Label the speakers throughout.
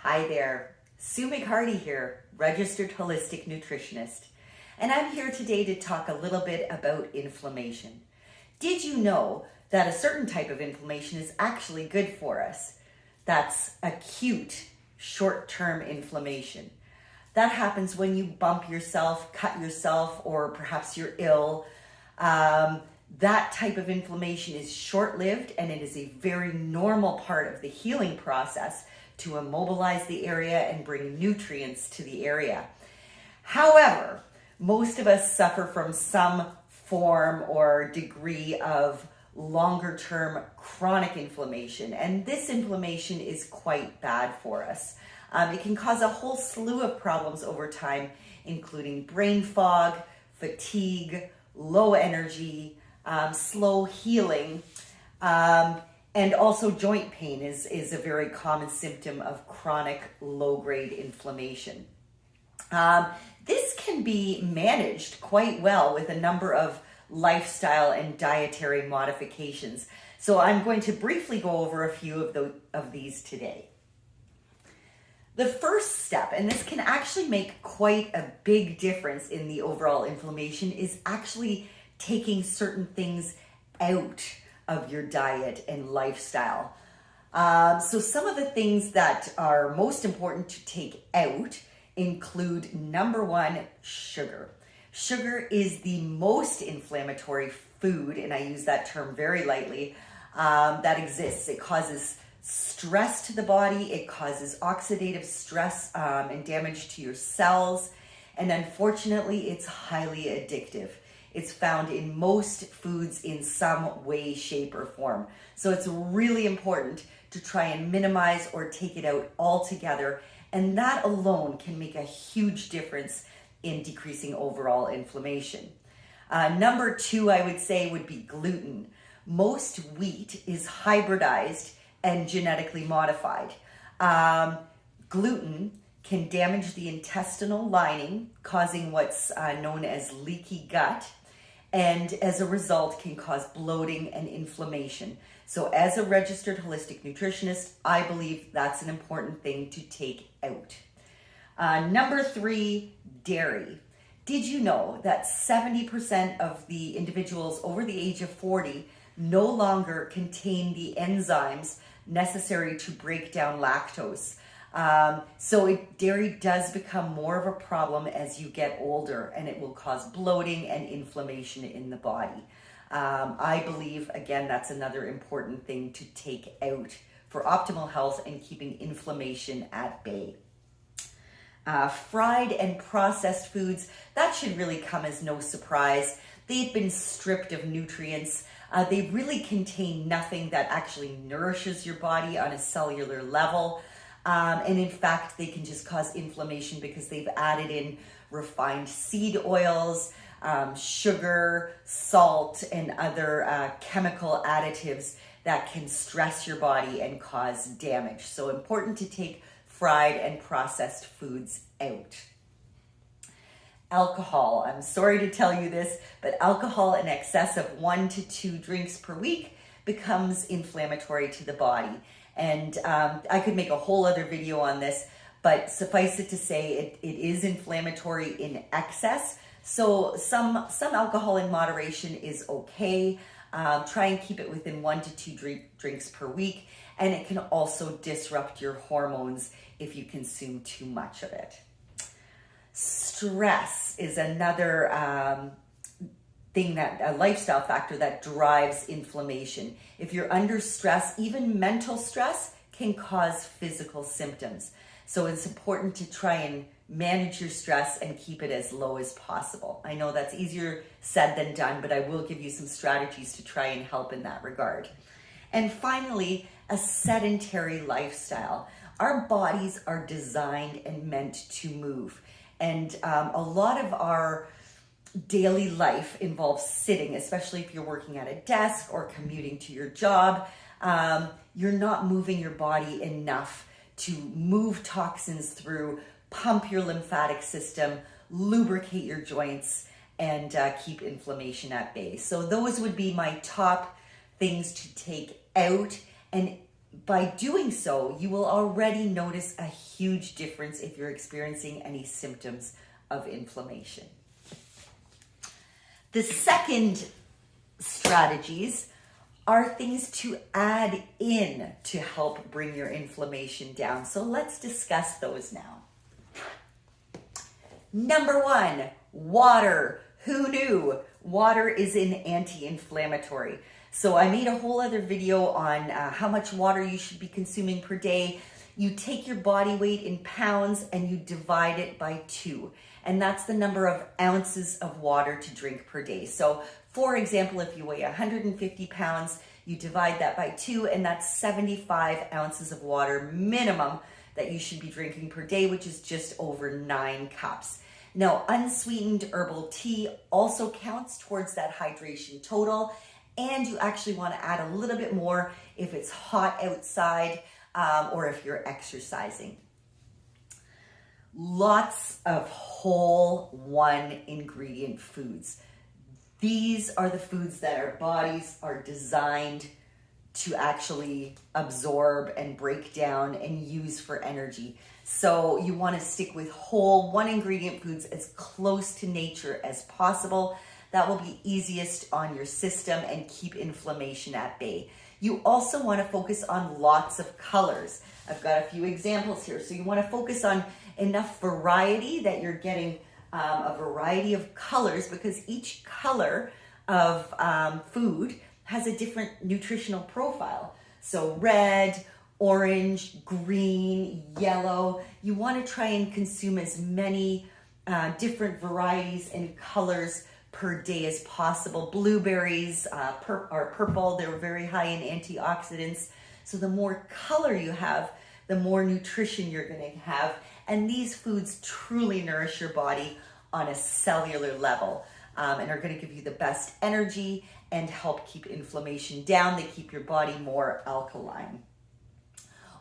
Speaker 1: Hi there, Sue McHardy here, registered holistic nutritionist, and I'm here today to talk a little bit about inflammation. Did you know that a certain type of inflammation is actually good for us? That's acute short-term inflammation. That happens when you bump yourself, cut yourself, or perhaps you're ill. That type of inflammation is short-lived, and it is a very normal part of the healing process to immobilize the area and bring nutrients to the area. However, most of us suffer from some form or degree of longer-term chronic inflammation, and this inflammation is quite bad for us. It can cause a whole slew of problems over time, including brain fog, fatigue, low energy, slow healing, and also joint pain is a very common symptom of chronic low-grade inflammation. This can be managed quite well with a number of lifestyle and dietary modifications. So I'm going to briefly go over a few of these today. The first step, and this can actually make quite a big difference in the overall inflammation, is actually taking certain things out of your diet and lifestyle. So some of the things that are most important to take out include, number one, sugar. Sugar is the most inflammatory food, and I use that term very lightly, that exists. It causes stress to the body, it causes oxidative stress and damage to your cells, and unfortunately, it's highly addictive. It's found in most foods in some way, shape, or form. So it's really important to try and minimize or take it out altogether, and that alone can make a huge difference in decreasing overall inflammation. Number two, I would say, would be gluten. Most wheat is hybridized and genetically modified. Gluten can damage the intestinal lining, causing what's known as leaky gut, and as a result can cause bloating and inflammation. So as a registered holistic nutritionist, I believe that's an important thing to take out. Number three, dairy. Did you know that 70% of the individuals over the age of 40 no longer contain the enzymes necessary to break down lactose? Dairy does become more of a problem as you get older, and it will cause bloating and inflammation in the body. I believe, again, that's another important thing to take out for optimal health and keeping inflammation at bay. Fried and processed foods, that should really come as no surprise. They've been stripped of nutrients. They really contain nothing that actually nourishes your body on a cellular level. And in fact, they can just cause inflammation because they've added in refined seed oils, sugar, salt, and other chemical additives that can stress your body and cause damage. So important to take fried and processed foods out. Alcohol. I'm sorry to tell you this, but alcohol in excess of 1 to 2 drinks per week becomes inflammatory to the body. And I could make a whole other video on this, but suffice it to say, it is inflammatory in excess. So some alcohol in moderation is okay. Try and keep it within 1 to 2 drinks per week. And it can also disrupt your hormones if you consume too much of it. Stress is another a lifestyle factor that drives inflammation. If you're under stress, even mental stress can cause physical symptoms. So it's important to try and manage your stress and keep it as low as possible. I know that's easier said than done, but I will give you some strategies to try and help in that regard. And finally, a sedentary lifestyle. Our bodies are designed and meant to move. And a lot of our daily life involves sitting, especially if you're working at a desk or commuting to your job. You're not moving your body enough to move toxins through, pump your lymphatic system, lubricate your joints, and keep inflammation at bay. So those would be my top things to take out. And by doing so, you will already notice a huge difference if you're experiencing any symptoms of inflammation. The second strategies are things to add in to help bring your inflammation down. So let's discuss those now. Number one, water. Who knew? Water is an anti-inflammatory. So I made a whole other video on how much water you should be consuming per day. You take your body weight in pounds and you divide it by 2. And that's the number of ounces of water to drink per day. So for example, if you weigh 150 pounds, you divide that by 2, and that's 75 ounces of water minimum that you should be drinking per day, which is just over 9 cups. Now, unsweetened herbal tea also counts towards that hydration total, and you actually want to add a little bit more if it's hot outside or if you're exercising. Lots of whole one ingredient foods. These are the foods that our bodies are designed to actually absorb and break down and use for energy. So you want to stick with whole one ingredient foods as close to nature as possible. That will be easiest on your system and keep inflammation at bay. You also want to focus on lots of colors. I've got a few examples here. So you want to focus on enough variety that you're getting a variety of colors, because each color of food has a different nutritional profile. So red, orange, green, yellow. You want to try and consume as many different varieties and colors per day as possible. Blueberries are purple. They're very high in antioxidants. So the more color you have, the more nutrition you're going to have. And these foods truly nourish your body on a cellular level and are going to give you the best energy and help keep inflammation down. They keep your body more alkaline.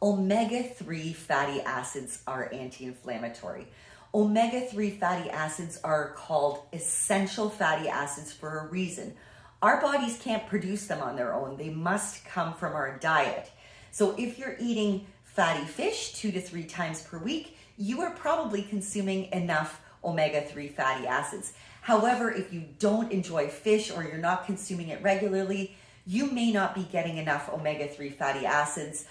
Speaker 1: Omega-3 fatty acids are anti-inflammatory. Omega-3 fatty acids are called essential fatty acids for a reason. Our bodies can't produce them on their own. They must come from our diet. So if you're eating fatty fish 2 to 3 times per week, you are probably consuming enough omega-3 fatty acids. However, if you don't enjoy fish or you're not consuming it regularly, you may not be getting enough omega-3 fatty acids.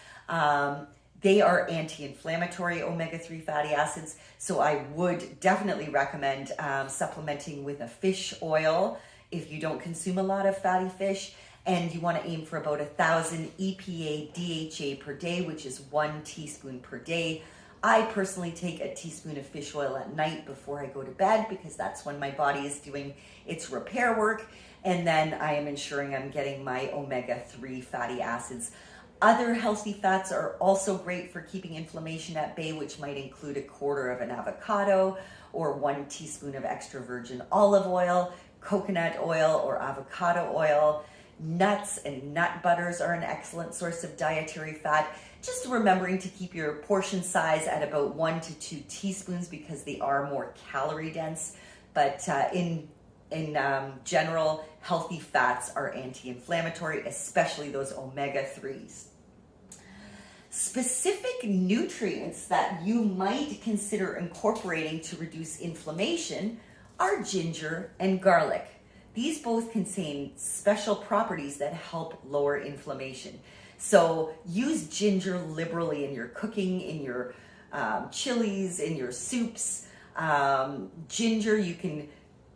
Speaker 1: They are anti-inflammatory omega-3 fatty acids, so I would definitely recommend supplementing with a fish oil if you don't consume a lot of fatty fish, and you want to aim for about 1,000 EPA DHA per day, which is 1 teaspoon per day. I personally take a teaspoon of fish oil at night before I go to bed, because that's when my body is doing its repair work, and then I am ensuring I'm getting my omega-3 fatty acids. Other healthy fats are also great for keeping inflammation at bay, which might include 1/4 of an avocado or 1 teaspoon of extra virgin olive oil, coconut oil or avocado oil. Nuts and nut butters are an excellent source of dietary fat. Just remembering to keep your portion size at about 1 to 2 teaspoons because they are more calorie dense. But in general, healthy fats are anti-inflammatory, especially those omega-3s. Specific nutrients that you might consider incorporating to reduce inflammation are ginger and garlic. These both contain special properties that help lower inflammation. So use ginger liberally in your cooking, in your chilies, in your soups. Ginger you can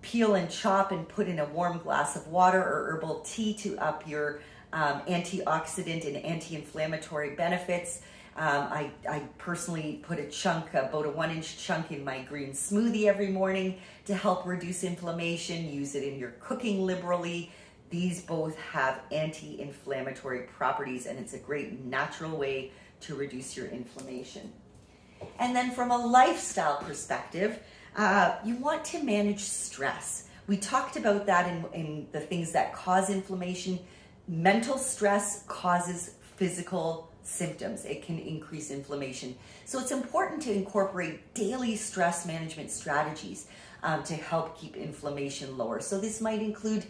Speaker 1: peel and chop and put in a warm glass of water or herbal tea to up your antioxidant and anti-inflammatory benefits. I personally put a chunk, about a 1-inch chunk in my green smoothie every morning to help reduce inflammation. Use it in your cooking liberally. These both have anti-inflammatory properties, and it's a great natural way to reduce your inflammation. And then from a lifestyle perspective, you want to manage stress. We talked about that in the things that cause inflammation. Mental stress causes physical symptoms. It can increase inflammation. So it's important to incorporate daily stress management strategies to help keep inflammation lower. So this might include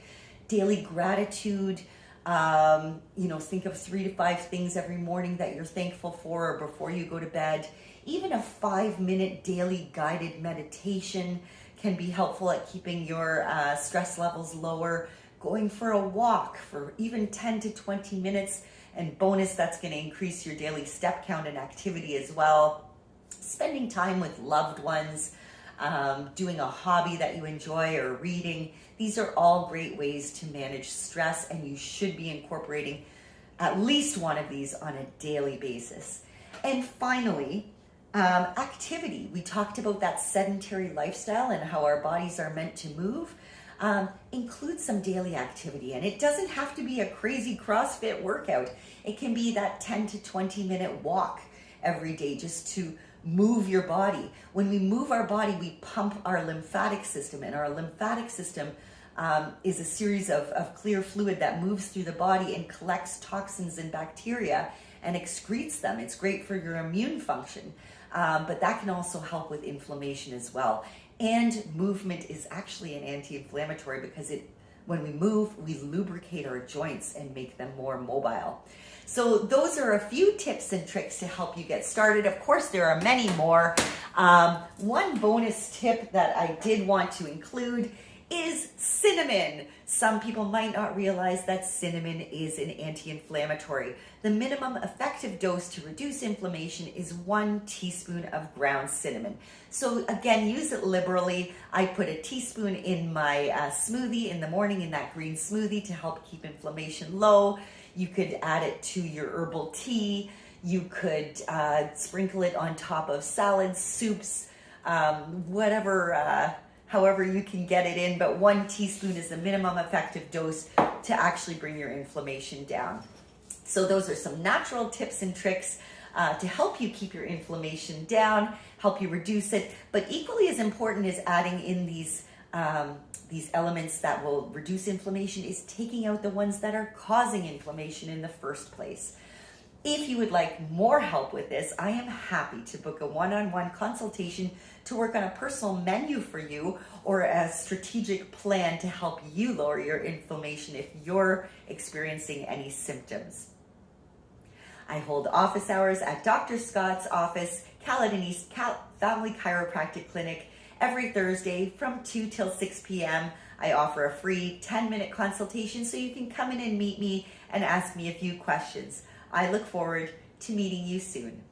Speaker 1: daily gratitude, Think of 3 to 5 things every morning that you're thankful for or before you go to bed. Even a 5-minute daily guided meditation can be helpful at keeping your stress levels lower. Going for a walk for even 10 to 20 minutes, and bonus, that's going to increase your daily step count and activity as well. Spending time with loved ones, doing a hobby that you enjoy, or reading. These are all great ways to manage stress, and you should be incorporating at least one of these on a daily basis. And finally, activity. We talked about that sedentary lifestyle and how our bodies are meant to move. Include some daily activity, and it doesn't have to be a crazy CrossFit workout. It can be that 10 to 20 minute walk every day just to move your body. When we move our body, we pump our lymphatic system, and our lymphatic system is a series of clear fluid that moves through the body and collects toxins and bacteria and excretes them. It's great for your immune function, but that can also help with inflammation as well. And movement is actually an anti-inflammatory because when we move, we lubricate our joints and make them more mobile. So those are a few tips and tricks to help you get started. Of course, there are many more. One bonus tip that I did want to include is cinnamon. Some people might not realize that cinnamon is an anti-inflammatory. The minimum effective dose to reduce inflammation is 1 teaspoon of ground cinnamon. So again, use it liberally. I put a teaspoon in my smoothie in the morning, in that green smoothie, to help keep inflammation low. You could add it to your herbal tea. You could sprinkle it on top of salads, soups, however you can get it in, but 1 teaspoon is the minimum effective dose to actually bring your inflammation down. So those are some natural tips and tricks to help you keep your inflammation down, help you reduce it, but equally as important as adding in these elements that will reduce inflammation is taking out the ones that are causing inflammation in the first place. If you would like more help with this, I am happy to book a one-on-one consultation to work on a personal menu for you or a strategic plan to help you lower your inflammation if you're experiencing any symptoms. I hold office hours at Dr. Scott's office, Caledon East Family Chiropractic Clinic, every Thursday from 2 till 6 p.m. I offer a free 10-minute consultation so you can come in and meet me and ask me a few questions. I look forward to meeting you soon.